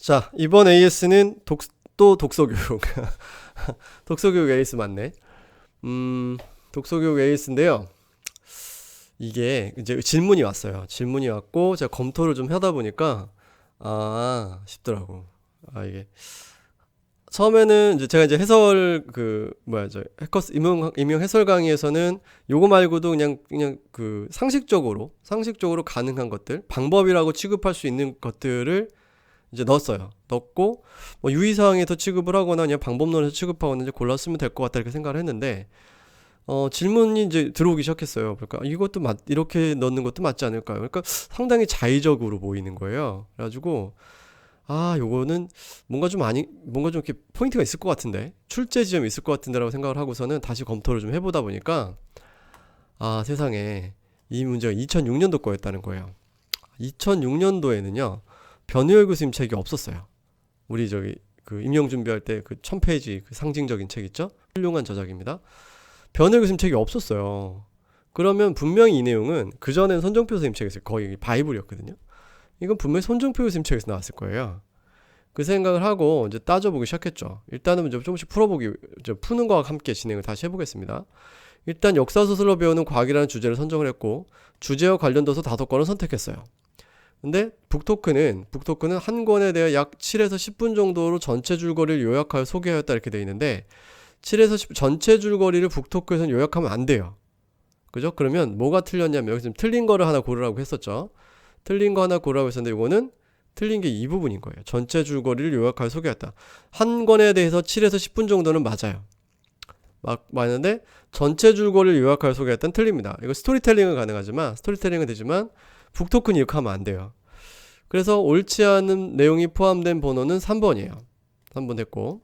자, 이번 AS는 또 독서교육. 독서교육 AS 맞네. 독서교육 AS인데요. 이게 이제 질문이 왔어요. 질문이 왔고 제가 검토를 좀 하다 보니까 싶더라고. 이게 처음에는 이제 제가 이제 해설 해커스 임용 해설 강의에서는 요거 말고도 그냥 그 상식적으로 가능한 것들, 방법이라고 취급할 수 있는 것들을 이제 넣었어요. 넣고 뭐 유의사항에서 취급을 하거나 그냥 방법론에서 취급하거나 이제 골랐으면 될 것 같다 이렇게 생각을 했는데 질문이 이제 들어오기 시작했어요. 그러니까 이것도 이렇게 넣는 것도 맞지 않을까요? 그러니까 상당히 자의적으로 보이는 거예요. 그래가지고 요거는 뭔가 좀 이렇게 포인트가 있을 것 같은데, 출제 지점이 있을 것 같은데라고 생각을 하고서는 다시 검토를 좀 해보다 보니까 세상에 이 문제가 2006년도 거였다는 거예요. 2006년도에는요 변희열 교수님 책이 없었어요. 우리 그 임용 준비할 때 그 1000페이지 그 상징적인 책 있죠? 훌륭한 저작입니다. 변희열 교수님 책이 없었어요. 그러면 분명히 이 내용은 그전엔 손정표 선생님 책에서 거의 바이블이었거든요. 이건 분명히 손정표 교수님 책에서 나왔을 거예요. 그 생각을 하고 이제 따져보기 시작했죠. 일단은 이제 조금씩 푸는 거와 함께 진행을 다시 해보겠습니다. 일단 역사소설로 배우는 과학이라는 주제를 선정을 했고 주제와 관련돼서 5건을 선택했어요. 근데 북토크는 한 권에 대해 약 7에서 10분 정도로 전체 줄거리를 요약하여 소개하였다 이렇게 되어 있는데 7에서 10 전체 줄거리를 북토크에서는 요약하면 안 돼요. 그죠? 그러면 뭐가 틀렸냐면 여기서 틀린 거를 하나 고르라고 했었죠. 틀린 거 하나 고르라고 했었는데 이거는 틀린 게 이 부분인 거예요. 전체 줄거리를 요약하여 소개했다. 한 권에 대해서 7에서 10분 정도는 맞아요. 맞는데 전체 줄거리를 요약하여 소개했다는 틀립니다. 이거 스토리텔링은 가능하지만 북토크는 이렇게 하면 안 돼요. 그래서 옳지 않은 내용이 포함된 번호는 3번이에요. 3번 됐고.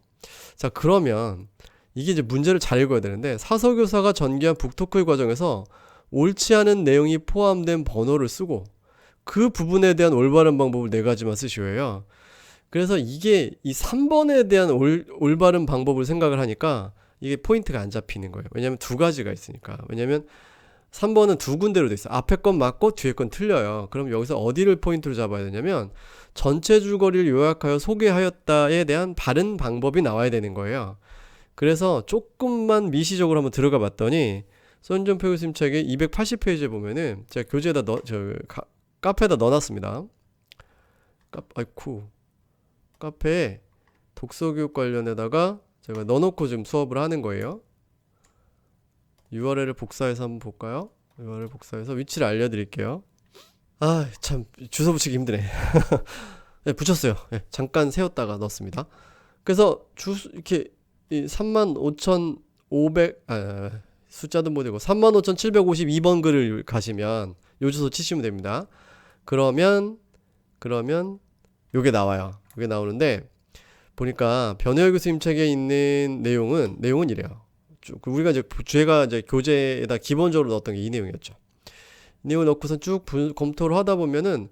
자, 그러면 이게 이제 문제를 잘 읽어야 되는데 사서교사가 전개한 북토크의 과정에서 옳지 않은 내용이 포함된 번호를 쓰고 그 부분에 대한 올바른 방법을 4가지만 쓰시오 해요. 그래서 이게 이 3번에 대한 올바른 방법을 생각을 하니까 이게 포인트가 안 잡히는 거예요. 왜냐면 2가지가 있으니까. 왜냐면 3번은 2군데로 돼 있어. 앞에 건 맞고 뒤에 건 틀려요. 그럼 여기서 어디를 포인트로 잡아야 되냐면 전체 줄거리를 요약하여 소개하였다에 대한 바른 방법이 나와야 되는 거예요. 그래서 조금만 미시적으로 한번 들어가 봤더니 손정표 교수님 책의 280페이지에 보면은 제가 교재에다 카페에다 넣어놨습니다. 카페에 독서교육 관련에다가 제가 넣어놓고 지금 수업을 하는 거예요. URL을 복사해서 한번 볼까요? URL 복사해서 위치를 알려드릴게요. 참 주소 붙이기 힘드네. 네, 붙였어요. 네, 잠깐 세웠다가 넣었습니다. 그래서 이렇게 35,500 숫자도 못 읽고 35,752번 글을 가시면 요 주소 치시면 됩니다. 그러면 요게 나와요. 요게 나오는데 보니까 변혜열 교수님 책에 있는 내용은 이래요. 우리가 제가 교재에다 기본적으로 넣었던 게 이 내용이었죠. 이 내용을 넣고선 쭉 검토를 하다 보면은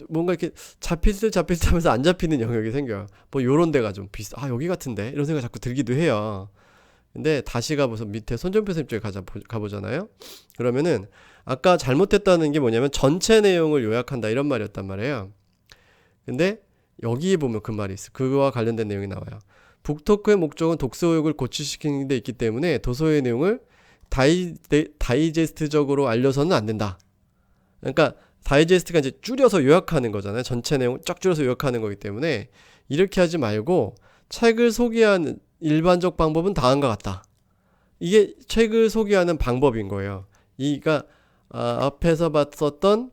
뭔가 이렇게 잡힐 듯 하면서 안 잡히는 영역이 생겨요. 뭐 요런 데가 좀 여기 같은데 이런 생각 자꾸 들기도 해요. 근데 다시 가보서 밑에 손정표 선생님 쪽에 가보잖아요. 그러면은 아까 잘못했다는 게 뭐냐면 전체 내용을 요약한다 이런 말이었단 말이에요. 근데 여기에 보면 그 말이 있어. 그거와 관련된 내용이 나와요. 북토크의 목적은 독서욕을 고취시키는 데 있기 때문에 도서의 내용을 다이제스트적으로 알려서는 안 된다. 그러니까 다이제스트가 이제 줄여서 요약하는 거잖아요. 전체 내용 쫙 줄여서 요약하는 거기 때문에 이렇게 하지 말고 책을 소개하는 일반적 방법은 다음과 같다. 이게 책을 소개하는 방법인 거예요. 그러니까 앞에서 봤었던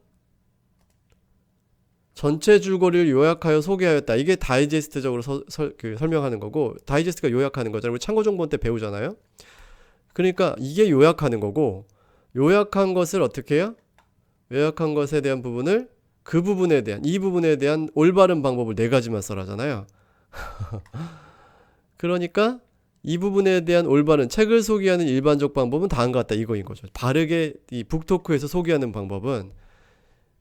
전체 줄거리를 요약하여 소개하였다. 이게 다이제스트적으로 설명하는 거고, 다이제스트가 요약하는 거잖아요. 우리 참고정보원 때 배우잖아요. 그러니까 이게 요약하는 거고, 요약한 것을 어떻게 해요? 요약한 것에 대한 부분을 이 부분에 대한 올바른 방법을 4가지만 써라잖아요. 그러니까 이 부분에 대한 올바른 책을 소개하는 일반적 방법은 다음과 같다 이거인 거죠. 바르게 이 북토크에서 소개하는 방법은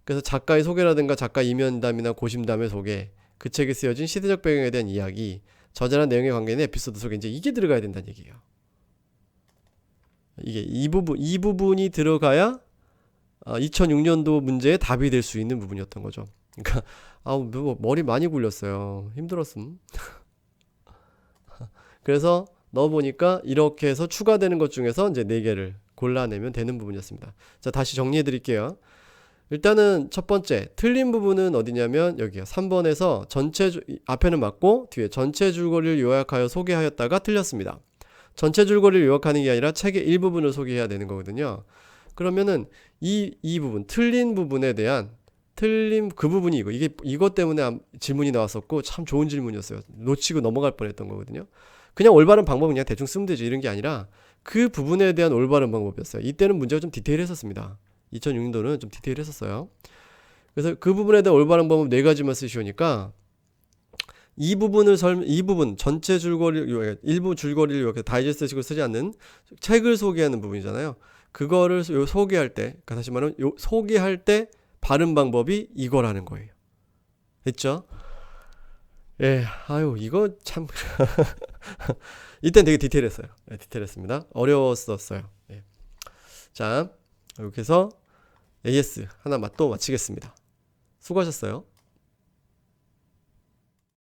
그래서 작가의 소개라든가 작가 이면담이나 고심담의 소개, 그 책에 쓰여진 시대적 배경에 대한 이야기, 저자나 내용에 관계된 에피소드 소개 이제 이게 들어가야 된다는 얘기예요. 이게 이 부분이 들어가야 2006년도 문제의 답이 될 수 있는 부분이었던 거죠. 그러니까 뭐 머리 많이 굴렸어요. 힘들었음. 그래서 넣어보니까 이렇게 해서 추가되는 것 중에서 이제 4개를 골라내면 되는 부분이었습니다. 자, 다시 정리해 드릴게요. 일단은 첫 번째 틀린 부분은 어디냐면 여기요. 3번에서 앞에는 맞고 뒤에 전체 줄거리를 요약하여 소개하였다가 틀렸습니다. 전체 줄거리를 요약하는 게 아니라 책의 일부분을 소개해야 되는 거거든요. 그러면은 이 부분 틀린 부분에 대한 그 부분이 이것 때문에 질문이 나왔었고 참 좋은 질문이었어요. 놓치고 넘어갈 뻔했던 거거든요. 그냥 올바른 방법은 그냥 대충 쓰면 되지 이런 게 아니라 그 부분에 대한 올바른 방법이었어요. 이때는 문제가 좀 디테일했었습니다. 2006년도는 좀 디테일했었어요. 그래서 그 부분에 대한 올바른 방법 4가지만 쓰시오니까 이 부분 전체 줄거리를 일부 줄거리를 이렇게 다이제스트식으로 쓰지 않는 책을 소개하는 부분이잖아요. 그거를 소개할 때, 다시 말하면 소개할 때 바른 방법이 이거라는 거예요. 됐죠? 예, 이거 참 이땐 되게 디테일했어요. 네, 디테일했습니다. 어려웠었어요. 예. 자, 이렇게 해서 AS 하나 또 마치겠습니다. 수고하셨어요.